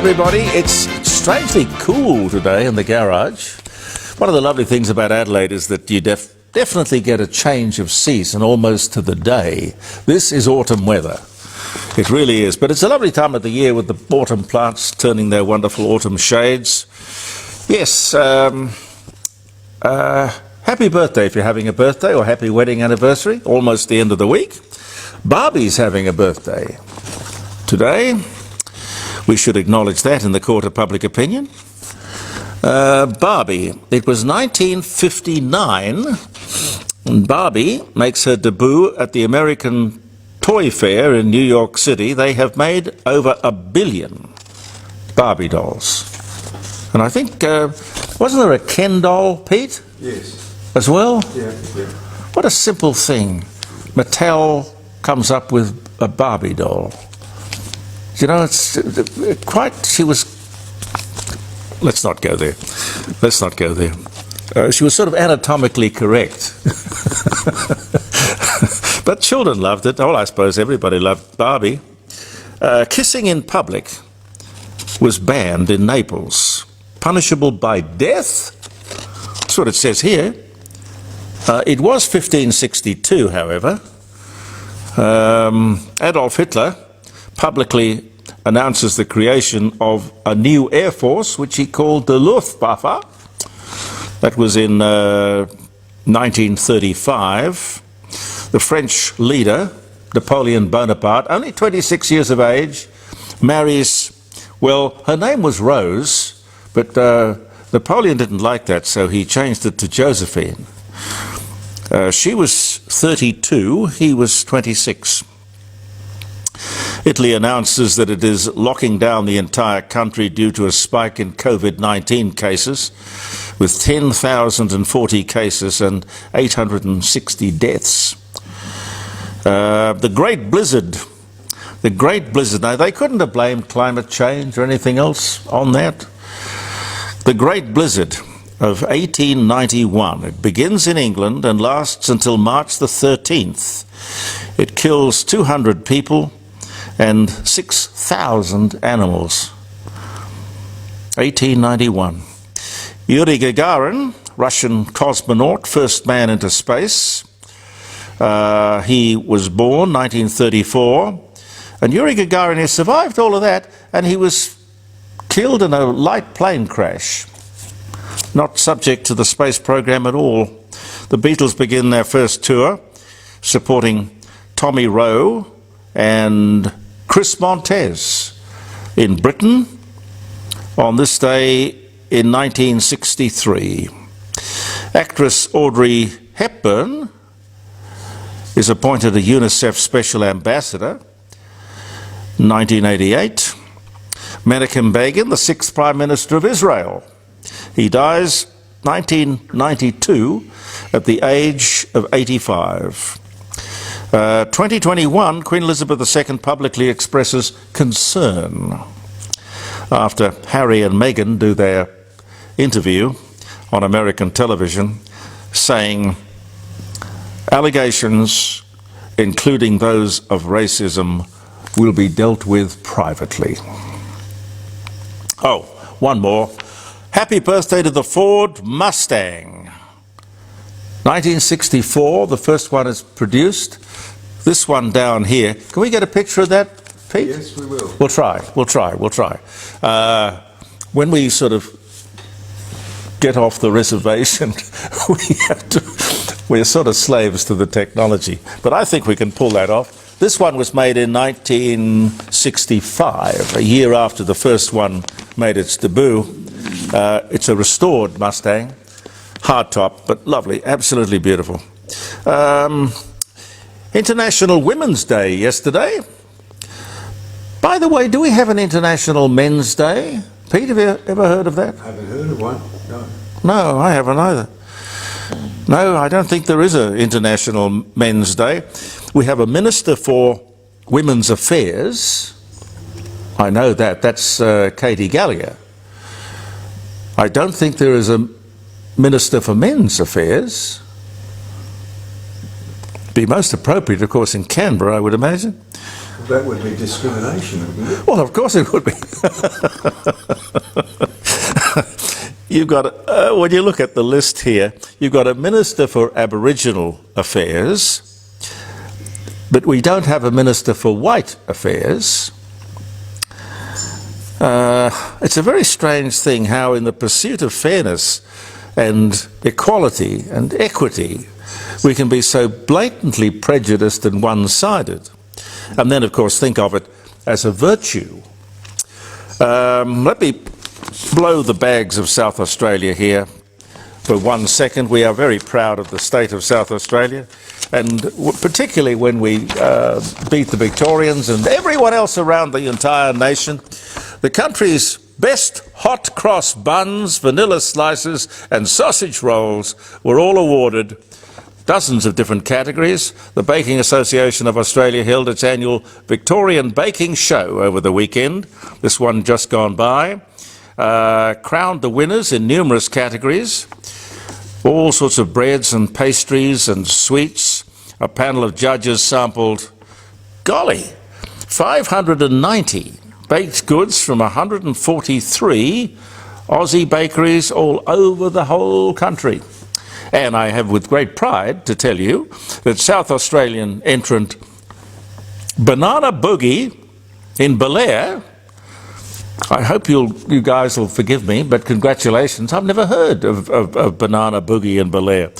everybody. It's strangely cool today in the garage. One of the lovely things about Adelaide is that you definitely get a change of season almost to the day. This is autumn weather. It really is. But it's a lovely time of the year with the autumn plants turning their wonderful autumn shades. Yes, happy birthday if you're having a birthday, or happy wedding anniversary. Almost the end of the week. Barbie's having a birthday today. We should acknowledge that in the court of public opinion. Barbie, it was 1959, and Barbie makes her debut at the American Toy Fair in New York City. They have made over 1 billion Barbie dolls. And I think, wasn't there a Ken doll, Pete? Yes. As well? Yeah. What a simple thing. Mattel comes up with a Barbie doll. You know, it's quite, she was, let's not go there. She was sort of anatomically correct. But children loved it. Oh, I suppose everybody loved Barbie. Kissing in public was banned in Naples. Punishable by death? That's what it says here. It was 1562, however. Adolf Hitler publicly announces the creation of a new air force, which he called the Luftwaffe. That was in 1935. The French leader, Napoleon Bonaparte, only 26 years of age, marries, well, her name was Rose, but Napoleon didn't like that, so he changed it to Josephine. She was 32, he was 26. Italy announces that it is locking down the entire country due to a spike in COVID-19 cases, with 10,040 cases and 860 deaths. The Great Blizzard, now they couldn't have blamed climate change or anything else on that. The Great Blizzard of 1891, it begins in England and lasts until March the 13th. It kills 200 people and 6,000 animals. 1891. Yuri Gagarin, Russian cosmonaut, first man into space. He was born 1934, and Yuri Gagarin has survived all of that, and he was killed in a light plane crash. Not subject to the space program at all. The Beatles begin their first tour, supporting Tommy Rowe and Chris Montez in Britain on this day in 1963. Actress Audrey Hepburn is appointed a UNICEF Special Ambassador. 1988. Menachem Begin, the 6th Prime Minister of Israel. He dies 1992 at the age of 85. 2021, Queen Elizabeth II publicly expresses concern after Harry and Meghan do their interview on American television, saying allegations, including those of racism, will be dealt with privately. Oh, one more. Happy birthday to the Ford Mustang. 1964, the first one is produced. This one down here. Can we get a picture of that, Pete? Yes, we will. We'll try. When we sort of get off the reservation, we're sort of slaves to the technology. But I think we can pull that off. This one was made in 1965, a year after the first one made its debut. It's a restored Mustang, hardtop, but lovely, absolutely beautiful. International Women's Day yesterday. By the way, do we have an International Men's Day? Pete, have you ever heard of that? I haven't heard of one, no. No, I haven't either. No, I don't think there is an International Men's Day. We have a Minister for Women's Affairs. I know that. That's Katie Gallagher. I don't think there is a Minister for Men's Affairs. Be most appropriate, of course, in Canberra, I would imagine. That would be discrimination, wouldn't it? Well, of course it would be. You've got, when you look at the list here, you've got a Minister for Aboriginal Affairs, but we don't have a Minister for White Affairs. It's a very strange thing how in the pursuit of fairness and equality and equity, we can be so blatantly prejudiced and one-sided. And then, of course, think of it as a virtue. Let me blow the bags of South Australia here for 1 second. We are very proud of the state of South Australia, and particularly when we beat the Victorians and everyone else around the entire nation. The country's best hot cross buns, vanilla slices and sausage rolls were all awarded dozens of different categories. The Baking Association of Australia held its annual Victorian Baking Show over the weekend, this one just gone by, crowned the winners in numerous categories, all sorts of breads and pastries and sweets. A panel of judges sampled, golly, 590 baked goods from 143 Aussie bakeries all over the whole country. And I have with great pride to tell you that South Australian entrant Banana Boogie in Belair, I hope you guys will forgive me, but congratulations. I've never heard of Banana Boogie in Belair.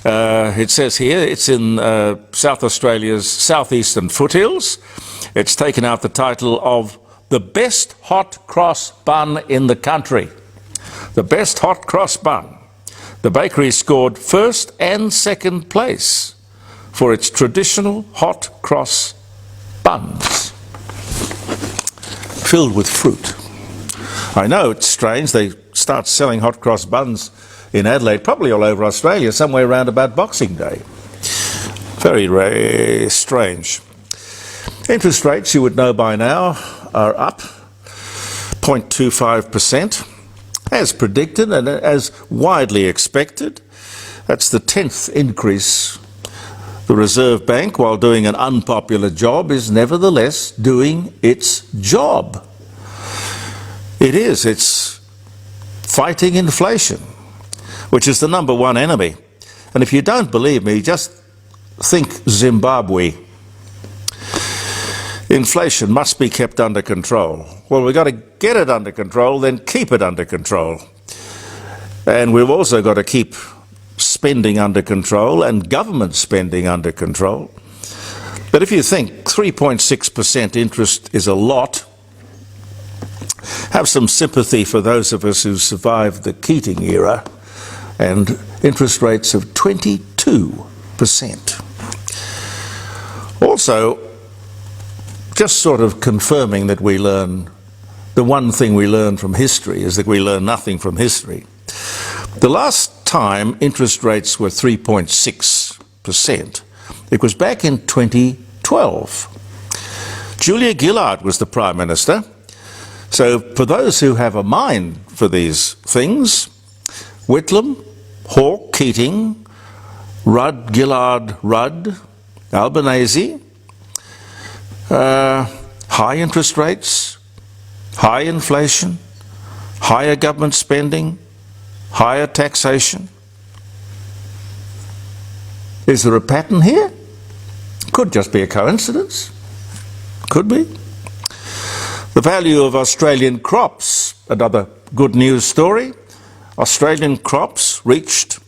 It says here it's in South Australia's southeastern foothills. It's taken out the title of the best hot cross bun in the country. The best hot cross bun. The bakery scored first and second place for its traditional hot cross buns, filled with fruit. I know it's strange, they start selling hot cross buns in Adelaide, probably all over Australia, somewhere around about Boxing Day. Very, very strange. Interest rates, you would know by now, are up 0.25%. As predicted and as widely expected. That's the 10th increase. The Reserve Bank, while doing an unpopular job, is nevertheless doing its job. It is. It's fighting inflation, which is the number one enemy. And if you don't believe me, just think Zimbabwe. Inflation must be kept under control. Well, we've got to get it under control, then keep it under control. And we've also got to keep spending under control and government spending under control. But if you think 3.6% interest is a lot, have some sympathy for those of us who survived the Keating era and interest rates of 22%. Also, just sort of confirming that we learn, the one thing we learn from history is that we learn nothing from history. The last time interest rates were 3.6%, it was back in 2012. Julia Gillard was the Prime Minister. So for those who have a mind for these things, Whitlam, Hawke, Keating, Rudd, Gillard, Rudd, Albanese, high interest rates, high inflation, higher government spending, higher taxation. Is there a pattern here? Could just be a coincidence. Could be. The value of Australian crops, another good news story. Australian crops reached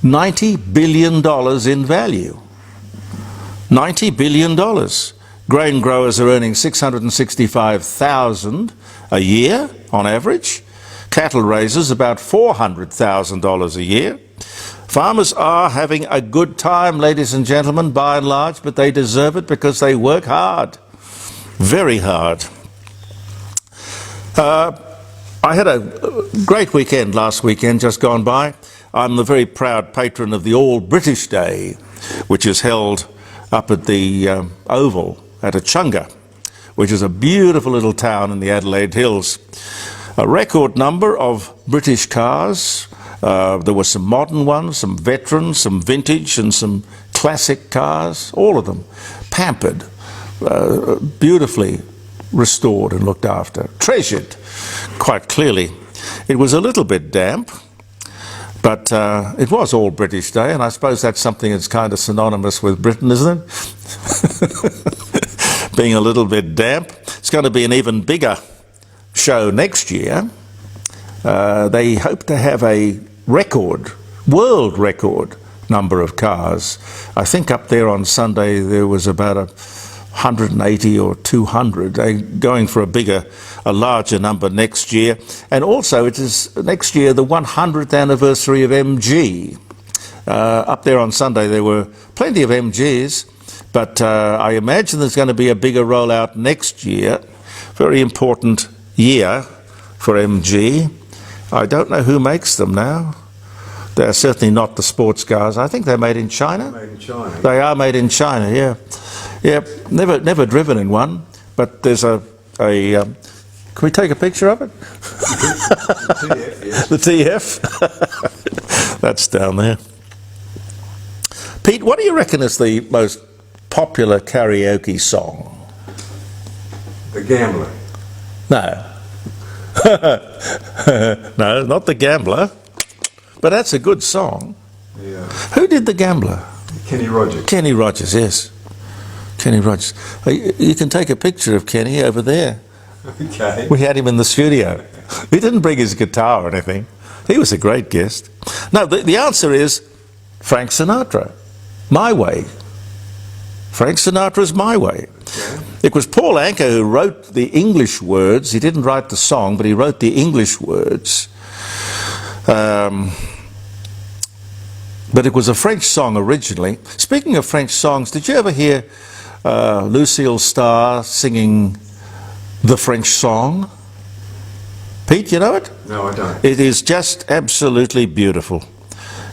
$90 billion in value. $90 billion. Grain growers are earning $665,000 a year on average. Cattle raisers about $400,000 a year. Farmers are having a good time, ladies and gentlemen, by and large, but they deserve it because they work hard, very hard. I had a great weekend last weekend, just gone by. I'm the very proud patron of the All British Day, which is held up at the Oval at Echunga, which is a beautiful little town in the Adelaide Hills. A record number of British cars. There were some modern ones, some veterans, some vintage and some classic cars, all of them pampered beautifully restored and looked after, treasured quite clearly. It was a little bit damp, but it was All British Day, and I suppose that's something that's kind of synonymous with Britain, isn't it? Being a little bit damp. It's going to be an even bigger show next year. They hope to have a world record number of cars. I think up there on Sunday there was about 180 or 200. They're going for a larger number next year. And also it is next year the 100th anniversary of MG. Up there on Sunday there were plenty of MGs, but I imagine there's going to be a bigger rollout next year. Very important year for MG. I don't know who makes them now. They're certainly not the sports cars. I think they're made in China. Made in China. They are made in China, yeah. Yeah, never driven in one, but there's a can we take a picture of it? The TF, yes. The TF. That's down there. Pete, what do you reckon is the most popular karaoke song? The Gambler. No. No, not The Gambler. But that's a good song. Yeah. Who did The Gambler? Kenny Rogers. Kenny Rogers, yes. Kenny Rogers. You can take a picture of Kenny over there. Okay. We had him in the studio. He didn't bring his guitar or anything. He was a great guest. No, the answer is Frank Sinatra. My Way. Frank Sinatra's My Way. Okay. It was Paul Anka who wrote the English words. He didn't write the song, but he wrote the English words. But it was a French song originally. Speaking of French songs, did you ever hear Lucille Starr singing the French song? Pete, you know it? No, I don't. It is just absolutely beautiful.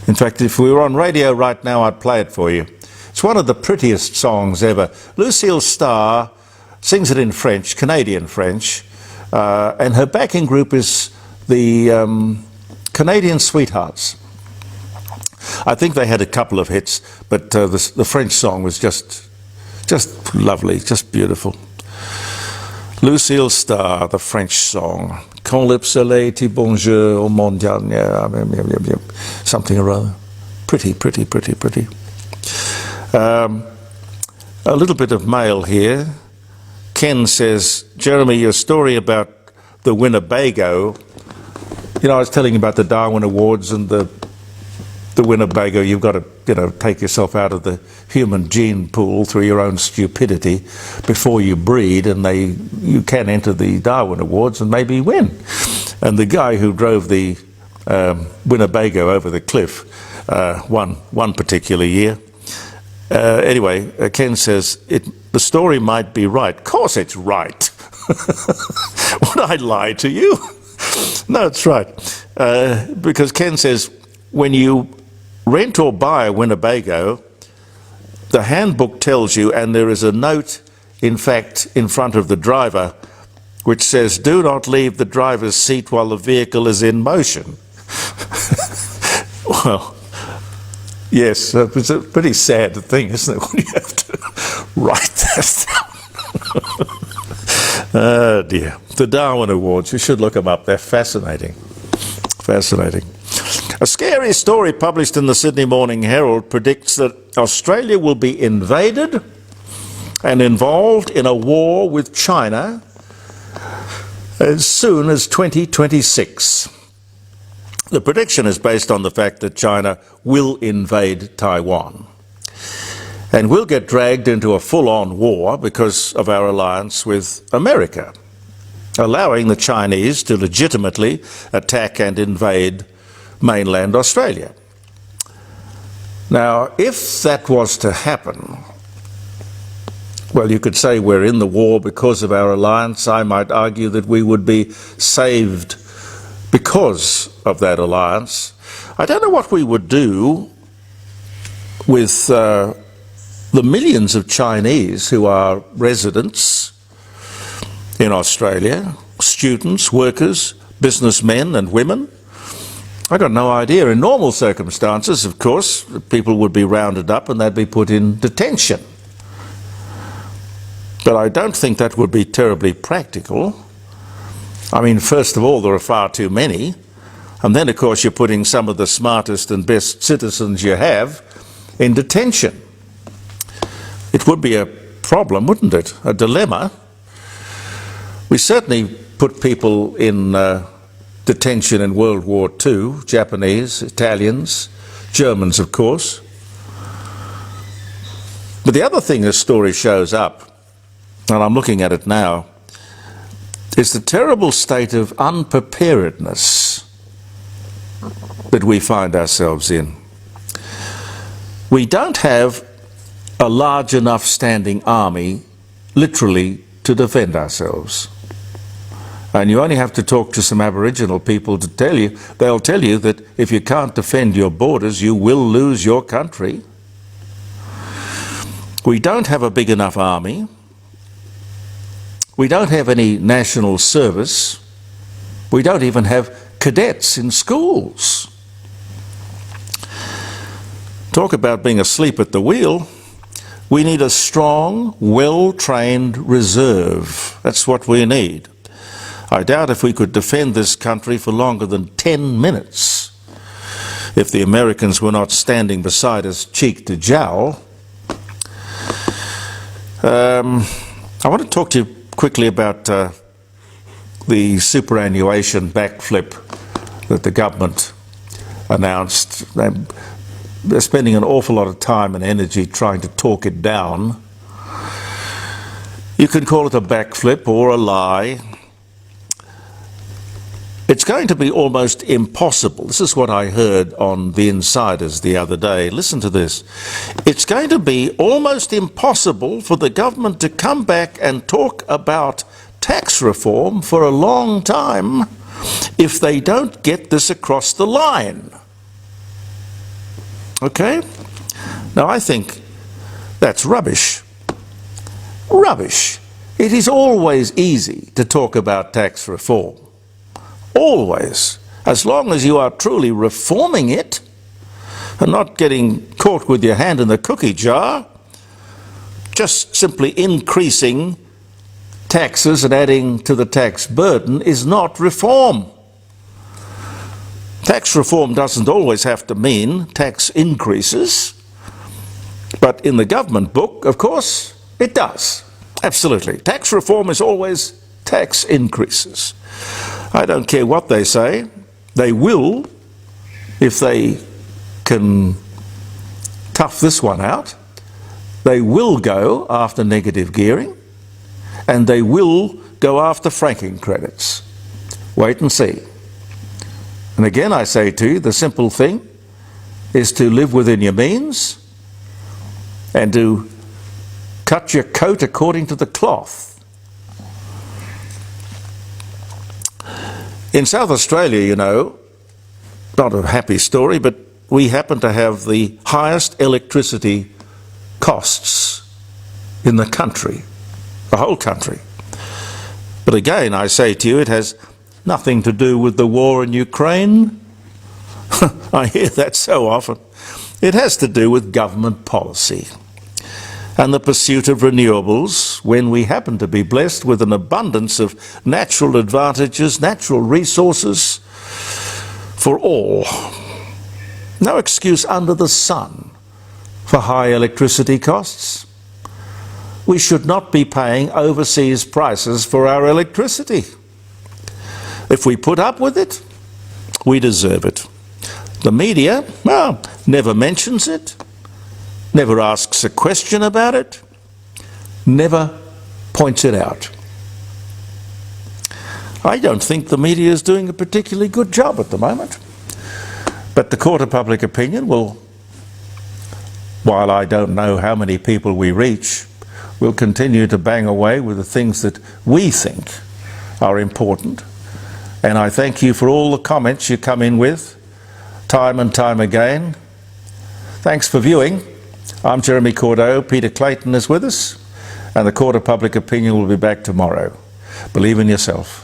In fact, if we were on radio right now, I'd play it for you. It's one of the prettiest songs ever. Lucille Starr sings it in French, Canadian French, and her backing group is the Canadian Sweethearts. I think they had a couple of hits, but the French song was just lovely, just beautiful. Lucille Starr, the French song. Quand le soleil dit bonjour au monde, something or other. Pretty, pretty, pretty, pretty. A little bit of mail here. Ken says, Jeremy, your story about the Winnebago, you know, I was telling you about the Darwin Awards and the Winnebago, you've got to, take yourself out of the human gene pool through your own stupidity before you breed, and you can enter the Darwin Awards and maybe win. And the guy who drove the Winnebago over the cliff won one particular year. Anyway, Ken says, the story might be right. Of course it's right. Would I lie to you? No, it's right. Because Ken says, when you rent or buy a Winnebago, the handbook tells you, and there is a note, in fact, in front of the driver, which says, do not leave the driver's seat while the vehicle is in motion. Well, yes, it's a pretty sad thing, isn't it, when you have to write that down. Oh dear. The Darwin Awards, you should look them up. They're fascinating. Fascinating. A scary story published in the Sydney Morning Herald predicts that Australia will be invaded and involved in a war with China as soon as 2026. The prediction is based on the fact that China will invade Taiwan and will get dragged into a full-on war because of our alliance with America, allowing the Chinese to legitimately attack and invade mainland Australia. Now, if that was to happen, well, you could say we're in the war because of our alliance. I might argue that we would be saved because of that alliance. I don't know what we would do with the millions of Chinese who are residents in Australia, students, workers, businessmen and women. I got no idea. In normal circumstances, of course, people would be rounded up and they'd be put in detention. But I don't think that would be terribly practical. I mean, first of all, there are far too many. And then, of course, you're putting some of the smartest and best citizens you have in detention. It would be a problem, wouldn't it? A dilemma. We certainly put people in detention in World War II, Japanese, Italians, Germans, of course. But the other thing this story shows up, and I'm looking at it now, is the terrible state of unpreparedness that we find ourselves in. We don't have a large enough standing army, literally, to defend ourselves. And you only have to talk to some Aboriginal people to tell you, they'll tell you that if you can't defend your borders, you will lose your country. We don't have a big enough army. We don't have any national service. We don't even have cadets in schools. Talk about being asleep at the wheel. We need a strong, well-trained reserve. That's what we need. I doubt if we could defend this country for longer than 10 minutes if the Americans were not standing beside us cheek to jowl. I want to talk to you quickly about the superannuation backflip that the government announced. They're spending an awful lot of time and energy trying to talk it down. You could call it a backflip or a lie. It's going to be almost impossible. This is what I heard on The Insiders the other day. Listen to this. It's going to be almost impossible for the government to come back and talk about tax reform for a long time if they don't get this across the line. Okay? Now, I think that's rubbish. Rubbish. It is always easy to talk about tax reform. Always. As long as you are truly reforming it and not getting caught with your hand in the cookie jar, just simply increasing taxes and adding to the tax burden is not reform. Tax reform doesn't always have to mean tax increases, but in the government book, of course, it does. Absolutely. Tax reform is always tax increases. I don't care what they say. They will, if they can tough this one out, they will go after negative gearing, and they will go after franking credits. Wait and see. And again, I say to you, the simple thing is to live within your means and to cut your coat according to the cloth. In South Australia, you know, not a happy story, but we happen to have the highest electricity costs in the country, the whole country. But again, I say to you, it has nothing to do with the war in Ukraine. I hear that so often. It has to do with government policy and the pursuit of renewables when we happen to be blessed with an abundance of natural advantages, natural resources for all. No excuse under the sun for high electricity costs. We should not be paying overseas prices for our electricity. If we put up with it, we deserve it. The media, well, never mentions it, never asks a question about it, never points it out. I don't think the media is doing a particularly good job at the moment. But the Court of Public Opinion will, while I don't know how many people we reach, will continue to bang away with the things that we think are important. And I thank you for all the comments you come in with, time and time again. Thanks for viewing. I'm Jeremy Cordeaux. Peter Clayton is with us, and the Court of Public Opinion will be back tomorrow. Believe in yourself.